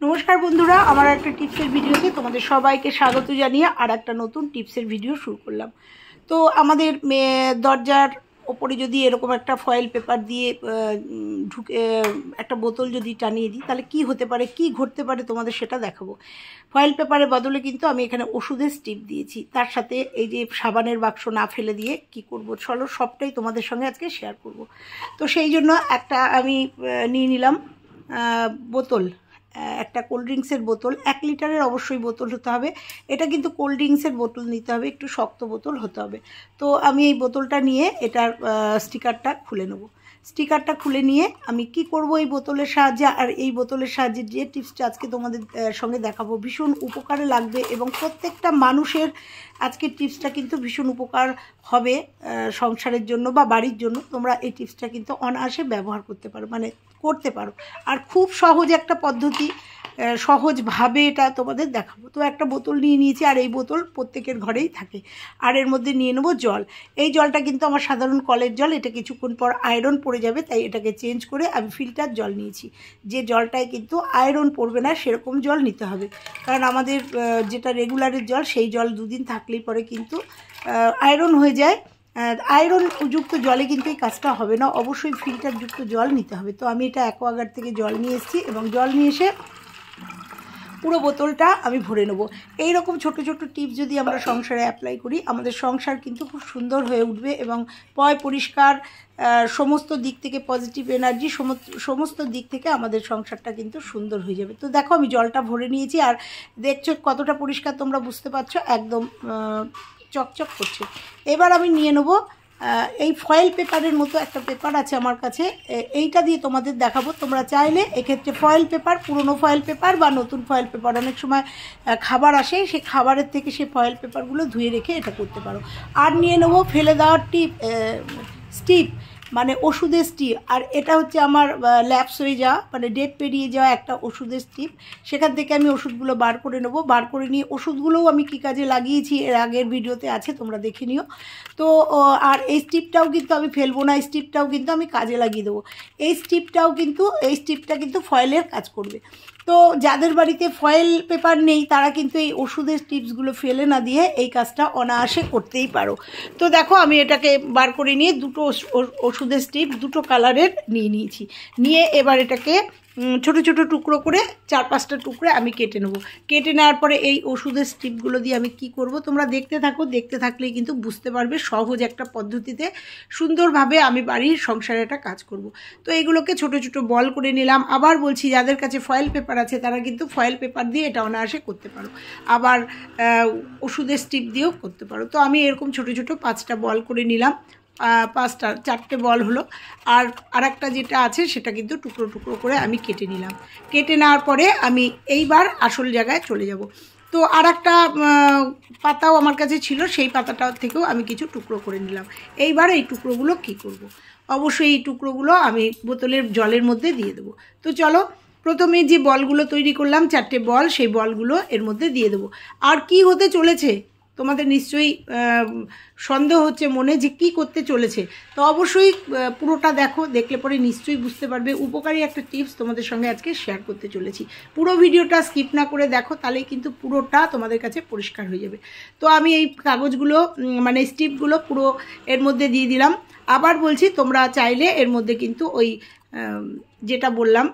নমস্কার বন্ধুরা, আমার একটা টিপসের ভিডিওতে তোমাদের সবাইকে স্বাগত জানিয়ে আর একটা নতুন টিপসের ভিডিও শুরু করলাম। তো আমাদের দরজার ওপরে যদি এরকম একটা ফয়েল পেপার দিয়ে ঢুকে একটা বোতল যদি টানিয়ে দিই তাহলে কি হতে পারে, কি ঘটতে পারে তোমাদের সেটা দেখাবো। ফয়েল পেপারের বদলে কিন্তু আমি এখানে ওষুধের স্টিপ দিয়েছি, তার সাথে এই যে সাবানের বাক্স না ফেলে দিয়ে কি করব চলো সবটাই তোমাদের সঙ্গে আজকে শেয়ার করব। তো সেই জন্য একটা আমি নিয়ে নিলাম বোতল, একটা কোল্ড ড্রিঙ্কসের বোতল, 1 লিটারের অবশ্যই বোতল হতে হবে। এটা কিন্তু কোল্ড ড্রিঙ্কসের বোতল নিতে হবে, একটু শক্ত বোতল হতে হবে। তো আমি এই বোতলটা নিয়ে এটার স্টিকারটা খুলে নেব। স্টিকারটা খুলে নিয়ে আমি কি করব এই বোতলের সাহায্যে, আর এই বোতলের সাহায্যে যে টিপসটা আজকে তোমাদের সঙ্গে দেখাবো ভীষণ উপকারে লাগবে এবং প্রত্যেকটা মানুষের আজকের টিপসটা কিন্তু ভীষণ উপকার হবে সংসারের জন্য বা বাড়ির জন্য। তোমরা এই টিপসটা কিন্তু অনায়াসে ব্যবহার করতে পারো, মানে করতে পারো, আর খুব সহজ একটা পদ্ধতি, সহজভাবে এটা তোমাদের দেখাবো। তো একটা বোতল নিয়ে নিয়েছি, আর এই বোতল প্রত্যেকের ঘরেই থাকে। আর এর মধ্যে নিয়ে নেবো জল। এই জলটা কিন্তু আমার সাধারণ কলের জল, এটা কিছুক্ষণ পর আয়রন পড়ে যাবে, তাই এটাকে চেঞ্জ করে আমি ফিল্টার জল নিয়েছি। যে জলটায় কিন্তু আয়রন পড়বে না সেরকম জল নিতে হবে, কারণ আমাদের যেটা রেগুলারের জল সেই জল দুদিন থাকলেই পরে কিন্তু আয়রন হয়ে যায়। আয়রন যুক্ত জলে কিন্তু এই কাজটা হবে না, অবশ্যই ফিল্টারযুক্ত জল নিতে হবে। তো আমি এটা অ্যাকোয়াগার্ড থেকে জল নিয়ে এসেছি এবং জল নিয়ে এসে পুরো বোতলটা আমি ভরে নেব। এই রকম ছোট ছোট টিপস যদি আমরা সংসারে অ্যাপ্লাই করি আমাদের সংসার কিন্তু খুব সুন্দর হয়ে উঠবে এবং পরিষ্কার, সমস্ত দিক থেকে পজিটিভ এনার্জি, সমস্ত দিক থেকে আমাদের সংসারটা কিন্তু সুন্দর হয়ে যাবে। তো দেখো আমি জলটা ভরে নিয়েছি, আর দেখছো কতটা পরিষ্কার তোমরা বুঝতে পারছো, একদম চকচক করছে। এবার আমি নিয়ে নেব এই ফয়েল পেপারের মতো একটা পেপার আছে আমার কাছে, এইটা দিয়ে তোমাদের দেখাবো। তোমরা চাইলে এক্ষেত্রে ফয়েল পেপার, পুরনো ফয়েল পেপার বা নতুন ফয়েল পেপার, অনেক সময় খাবার আসে সেই খাবারের থেকে সেই ফয়েল পেপারগুলো ধুয়ে রেখে এটা করতে পারো। আর নিয়ে নেবো ফেলে দেওয়ার স্টিপ, মানে ওষুধের স্টিপ। আর এটা হচ্ছে আমার ল্যাপস হয়ে যাওয়া, মানে ডেট পেরিয়ে যাওয়া একটা ওষুধের স্টিপ। সেখান থেকে আমি ওষুধগুলো বার করে নেবো। বার করে নিয়ে ওষুধগুলোও আমি কী কাজে লাগিয়েছি এর আগের ভিডিওতে আছে, তোমরা দেখে নিও। তো আর এই স্টিপটাও কিন্তু আমি ফেলবো না, এই স্টিপটাও কিন্তু আমি কাজে লাগিয়ে দেবো। এই স্টিপটা কিন্তু ফয়েলের কাজ করবে। তো যাদের বাড়িতে ফয়েল পেপার নেই তারা কিন্তু এই ওষুধের টিপসগুলো ফেলে না দিয়ে এই কাজটা অনায়াসে করতেই পারো। তো দেখো আমি এটাকে বার করে নিয়ে দুটো ওষুধের স্টিপ দুটো কালারের নিয়ে নিয়েছি। নিয়ে এবার এটাকে ছোট ছোট টুকরো করে 4-5টা টুকরো আমি কেটে নেব। কেটে নেওয়ার পরে এই ওষুধের স্টিপগুলো দিয়ে আমি কি করব তোমরা দেখতে থাকো, দেখতে থাকলেই কিন্তু বুঝতে পারবে সহজ একটা পদ্ধতিতে সুন্দরভাবে আমি বাড়ির সংসারে একটা কাজ করব। তো এগুলোকে ছোট ছোট বল করে নিলাম। আবার বলছি যাদের কাছে ফয়েল পেপার আছে তারা কিন্তু ফয়েল পেপার দিয়ে এটা অনায়াসে করতে পারো, আবার ওষুধের স্টিপ দিয়েও করতে পারো। তো আমি এরকম ছোট ছোট 5টা বল করে নিলাম, 4টে বল হলো। আর একটা যেটা আছে সেটা কিন্তু টুকরো টুকরো করে আমি কেটে নিলাম। কেটে নেওয়ার পরে আমি এইবার আসল জায়গায় চলে যাব। তো আর একটা পাতাও আমার কাছে ছিল, সেই পাতাটা থেকেও আমি কিছু টুকরো করে নিলাম। এইবার এই টুকরোগুলো কি করব, অবশ্যই এই টুকরোগুলো আমি বোতলের জলের মধ্যে দিয়ে দেবো। তো চলো প্রথমে যে বলগুলো তৈরি করলাম 4টে বল, সেই বলগুলো এর মধ্যে দিয়ে দেবো। আর কি হতে চলেছে তোমাদের নিশ্চয়ই সন্দেহ হচ্ছে মনে যে কি করতে চলেছে, তো অবশ্যই পুরোটা দেখো, দেখলে পরে নিশ্চয়ই বুঝতে পারবে। উপকারী একটা টিপস তোমাদের সঙ্গে আজকে শেয়ার করতে চলেছি। পুরো ভিডিওটা স্কিপ না করে দেখো, তাহলেই কিন্তু পুরোটা তোমাদের কাছে পরিষ্কার হয়ে যাবে। তো আমি এই কাগজগুলো মানে স্টিপগুলো পুরো এর মধ্যে দিয়ে দিলাম। আবার বলছি তোমরা চাইলে এর মধ্যে কিন্তু ওই যেটা বললাম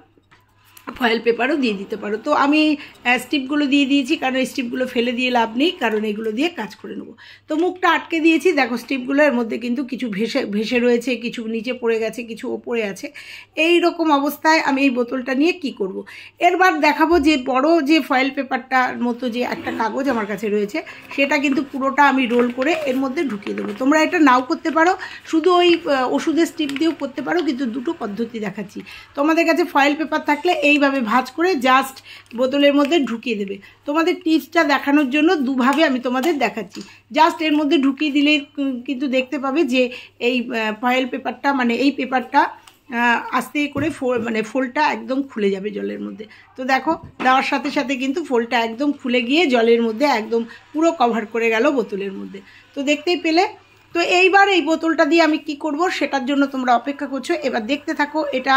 ফয়েল পেপারও দিয়ে দিতে পারো। তো আমি স্টিপগুলো দিয়ে দিয়েছি, কারণ এই স্টিপগুলো ফেলে দিয়ে লাভ নেই, কারণ এগুলো দিয়ে কাজ করে নেবো। তো মুখটা আটকে দিয়েছি, দেখো স্টিপগুলো এর মধ্যে কিন্তু কিছু ভেসে রয়েছে, কিছু নিচে পড়ে গেছে, কিছু ওপরে আছে। এই রকম অবস্থায় আমি এই বোতলটা নিয়ে কি করব। এরবার দেখাবো যে বড় যে ফয়েল পেপারটার মতো যে একটা কাগজ আমার কাছে রয়েছে সেটা কিন্তু পুরোটা আমি রোল করে এর মধ্যে ঢুকিয়ে দেবো। তোমরা এটা নাও করতে পারো, শুধু ওই ওষুধের স্টিপ দিয়েও করতে পারো, কিন্তু দুটো পদ্ধতি দেখাচ্ছি। তোমাদের কাছে ফয়েল পেপার থাকলে এইভাবে ভাঁজ করে জাস্ট বোতলের মধ্যে ঢুকিয়ে দেবে। তোমাদের টিপসটা দেখানোর জন্য দুভাবে আমি তোমাদের দেখাচ্ছি। জাস্ট এর মধ্যে ঢুকিয়ে দিলে কিন্তু দেখতে পাবে যে এই ফয়েল পেপারটা, মানে এই পেপারটা আস্তে করে ফোলটা একদম খুলে যাবে জলের মধ্যে। তো দেখো দেওয়ার সাথে সাথে কিন্তু ফোলটা একদম খুলে গিয়ে জলের মধ্যে একদম পুরো কভার করে গেল বোতলের মধ্যে। তো দেখতেই পেলে। তো এইবার এই বোতলটা দিয়ে আমি কি করব সেটার জন্য তোমরা অপেক্ষা করছো, এবার দেখতে থাকো। এটা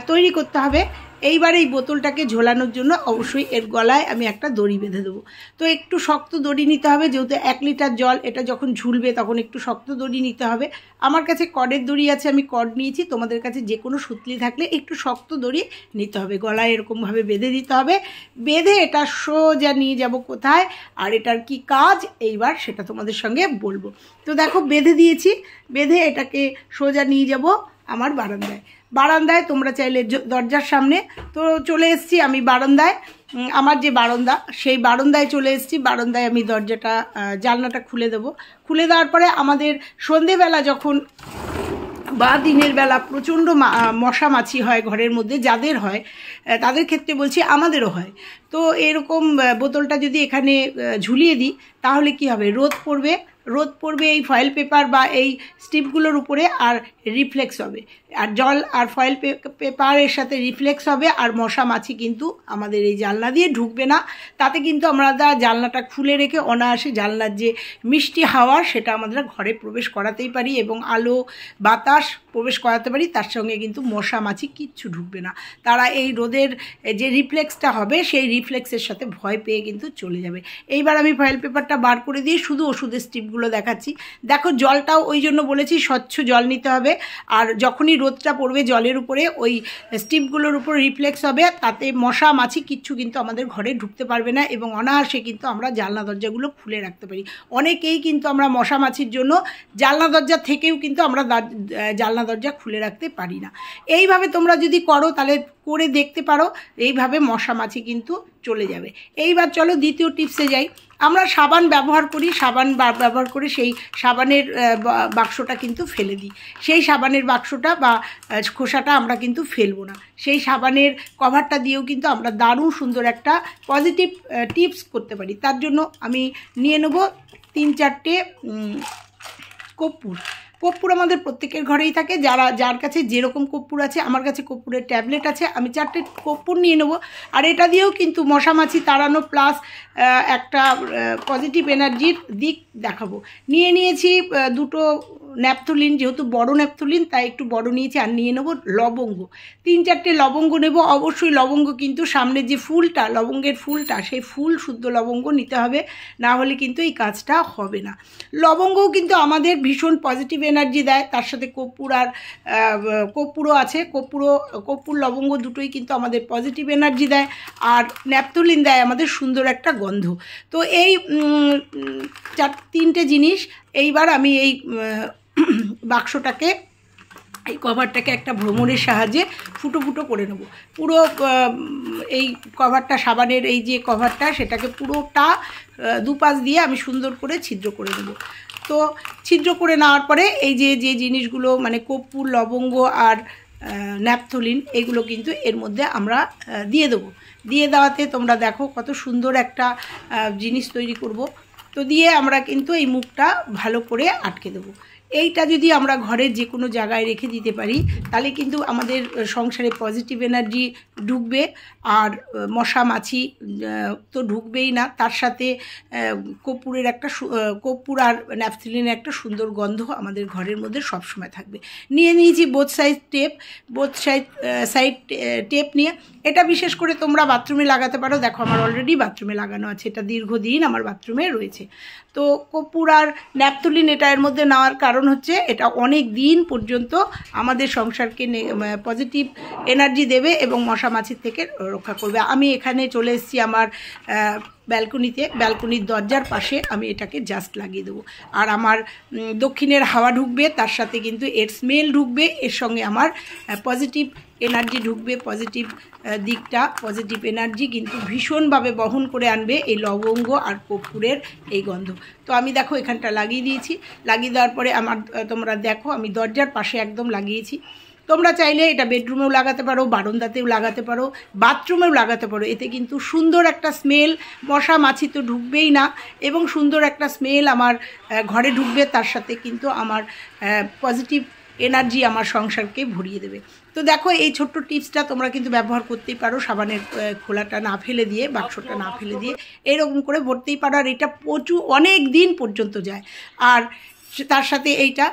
তৈরি করতে হবে এইবার এই বোতলটাকে ঝোলানোর জন্য অবশ্যই এর গলায় আমি একটা দড়ি বেঁধে দেবো। তো একটু শক্ত দড়ি নিতে হবে, যেহেতু 1 লিটার জল, এটা যখন ঝুলবে তখন একটু শক্ত দড়ি নিতে হবে। আমার কাছে কর্ডের দড়ি আছে, আমি কর্ড নিয়েছি। তোমাদের কাছে যে কোনো সুতলি থাকলে একটু শক্ত দড়ি নিতে হবে, গলায় এরকমভাবে বেঁধে দিতে হবে। বেঁধে এটা সোজা নিয়ে যাব কোথায়, আর এটার কি কাজ এইবার সেটা তোমাদের সঙ্গে বলবো। তো দেখো বেঁধে দিয়েছি, বেঁধে এটাকে সোজা নিয়ে যাব আমার বারান্দায়। তোমরা চাইলে দরজার সামনে। তো চলে এসেছি আমি বারান্দায়, আমার যে বারান্দা সেই বারান্দায় চলে এসেছি। বারান্দায় আমি দরজাটা জানলাটা খুলে দেবো। খুলে দেওয়ার পরে আমাদের সন্ধেবেলা যখন বা দিনের বেলা প্রচণ্ড মশা মাছি হয় ঘরের মধ্যে, যাদের হয় তাদের ক্ষেত্রে বলছি, আমাদেরও হয়। তো এরকম বোতলটা যদি এখানে ঝুলিয়ে দিই তাহলে কি হবে, রোদ পড়বে এই ফয়েল পেপার বা এই স্ট্রিপগুলোর উপরে, আর রিফ্লেক্স হবে, আর জল আর ফয়েল পেপারের সাথে রিফ্লেক্স হবে, আর মশা মাছি কিন্তু আমাদের এই জানলা দিয়ে ঢুকবে না। তাতে কিন্তু আমরা জানলাটা খুলে রেখে অনায়াসে জানলার যে মিষ্টি হাওয়া সেটা আমরা ঘরে প্রবেশ করাতেই পারি, এবং আলো বাতাস প্রবেশ করাতে পারি। তার সঙ্গে কিন্তু মশা মাছি কিচ্ছু ঢুকবে না। তারা এই রোদের যে রিফ্লেক্সটা হবে সেই রিফ্লেক্সের সাথে ভয় পেয়ে কিন্তু চলে যাবে। এইবার আমি ফয়েল পেপারটা বার করে দিয়ে শুধু ওষুধের স্ট্রিপগুলো দেখাচ্ছি। দেখো জলটাও ওই জন্য বলেছি স্বচ্ছ জল নিতে হবে, আর যখনই রোদটা পড়বে জলের উপরে ওই স্ট্রিপগুলোর উপর রিফ্লেক্স হবে, তাতে মশা মাছি কিচ্ছু কিন্তু আমাদের ঘরে ঢুকতে পারবে না, এবং অনায়াসে কিন্তু আমরা জানলা দরজাগুলো খুলে রাখতে পারি। অনেকেই কিন্তু আমরা মশা মাছির জন্য জানলা দরজা থেকেও কিন্তু আমরা জানলা দরজা খুলে রাখতে পারি না। এইভাবে তোমরা যদি করো তাহলে করে দেখতে পারো, এইভাবে মশা মাছি কিন্তু চলে যাবে। এইবার চলো দ্বিতীয় টিপসে যাই। আমরা সাবান ব্যবহার করি, সাবান ব্যবহার করে সেই সাবানের বাক্সটা কিন্তু ফেলে দিই। সেই সাবানের বাক্সটা বা খোসাটা আমরা কিন্তু ফেলবো না, সেই সাবানের কভারটা দিয়েও কিন্তু আমরা দারুণ সুন্দর একটা পজিটিভ টিপস করতে পারি। তার জন্য আমি নিয়ে নেব 3-4টে কর্পূর আমাদের প্রত্যেকের ঘরেই থাকে, যার কাছে যেরকম কর্পূর আছে। আমার কাছে কর্পূরের ট্যাবলেট আছে, আমি 4টে কর্পূর নিয়ে নেব। আর এটা দিয়েও কিন্তু মশামাছি তাড়ানো প্লাস একটা পজিটিভ এনার্জির দিক দেখাবো। নিয়েছি 2টো ন্যাপথলিন, যেহেতু বড় ন্যাপথলিন তাই একটু বড় নিয়েছি। আর নিয়ে নেব লবঙ্গ, 3-4টে লবঙ্গ নেব। অবশ্যই লবঙ্গ কিন্তু সামনে যে ফুলটা, লবঙ্গের ফুলটা, সেই ফুল শুদ্ধ লবঙ্গ নিতে হবে, না হলে কিন্তু এই কাজটা হবে না। লবঙ্গও কিন্তু আমাদের ভীষণ পজিটিভ এনার্জি দেয়। তার সাথে কর্পূরও আছে, কর্পূর লবঙ্গ দুটোই কিন্তু আমাদের পজিটিভ এনার্জি দেয়, আর ন্যাপথলিন দেয় আমাদের সুন্দর একটা গন্ধ। তো এই 3টে জিনিস এইবার আমি এই বাক্সটাকে, এই কভারটাকে একটা ভ্রমণের সাহায্যে ফুটো করে নেব। পুরো এই কভারটা, সাবানের এই যে কভারটা, সেটাকে পুরোটা দুপাশ দিয়ে আমি সুন্দর করে ছিদ্র করে নেব। তো ছিদ্র করে নেওয়ার পরে এই যে জিনিসগুলো মানে কর্পূর, লবঙ্গ আর ন্যাপথলিন, এগুলো কিন্তু এর মধ্যে আমরা দিয়ে দেবো। দিয়ে দেওয়াতে তোমরা দেখো কত সুন্দর একটা জিনিস তৈরি করব। তো দিয়ে আমরা কিন্তু এই মুখটা ভালো করে আটকে দেবো। এইটা যদি আমরা ঘরের যে কোনো জায়গায় রেখে দিতে পারি তাহলে কিন্তু আমাদের সংসারে পজিটিভ এনার্জি ঢুকবে, আর মশা মাছি তো ঢুকবেই না। তার সাথে কর্পূর আর ন্যাপথলিনের একটা সুন্দর গন্ধ আমাদের ঘরের মধ্যে সবসময় থাকবে। নিয়েছি বোথ সাইড টেপ নিয়ে। এটা বিশেষ করে তোমরা বাথরুমে লাগাতে পারো। দেখো আমার অলরেডি বাথরুমে লাগানো আছে, এটা দীর্ঘদিন আমার বাথরুমে রয়েছে। তো কর্পূর আর ন্যাপথলিন এটা এর মধ্যে নেওয়ার কারণ হচ্ছে এটা অনেক দিন পর্যন্ত আমাদের সংসারকে পজিটিভ এনার্জি দেবে এবং মশা মাছির থেকে রক্ষা করবে। আমি এখানে চলে এসেছি আমার ব্যালকনির দরজার পাশে আমি এটাকে জাস্ট লাগিয়ে দেবো। আর আমার দক্ষিণের হাওয়া ঢুকবে, তার সাথে কিন্তু এর স্মেল ঢুকবে, এর সঙ্গে আমার পজিটিভ এনার্জি ঢুকবে। পজিটিভ দিকটা, পজিটিভ এনার্জি কিন্তু ভীষণভাবে বহন করে আনবে এই লবঙ্গ আর কর্পূরের এই গন্ধ। তো আমি দেখো এখানটা লাগিয়ে দিয়েছি। লাগিয়ে দেওয়ার পরে তোমরা দেখো আমি দরজার পাশে একদম লাগিয়েছি। তোমরা চাইলে এটা বেডরুমেও লাগাতে পারো, বারান্দাতেও লাগাতে পারো, বাথরুমেও লাগাতে পারো। এতে কিন্তু সুন্দর একটা স্মেল, মশা মাছি তো ঢুকবেই না, এবং সুন্দর একটা স্মেল আমার ঘরে ঢুকবে। তার সাথে কিন্তু আমার পজিটিভ এনার্জি আমার সংসারকে ভরিয়ে দেবে। তো দেখো এই ছোট্ট টিপসটা তোমরা কিন্তু ব্যবহার করতেই পারো, সাবানের খোলাটা না ফেলে দিয়ে, বাক্সটা না ফেলে দিয়ে এরকম করে ভরতেই পারো। আর এটা অনেক দিন পর্যন্ত যায়। আর তার সাথে এইটা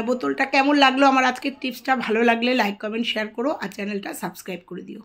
বোতলটা কেমন লাগলো আমার আজকের টিপসটা, ভালো লাগলে লাইক, কমেন্ট, শেয়ার করো, আর চ্যানেলটা সাবস্ক্রাইব করে দিও।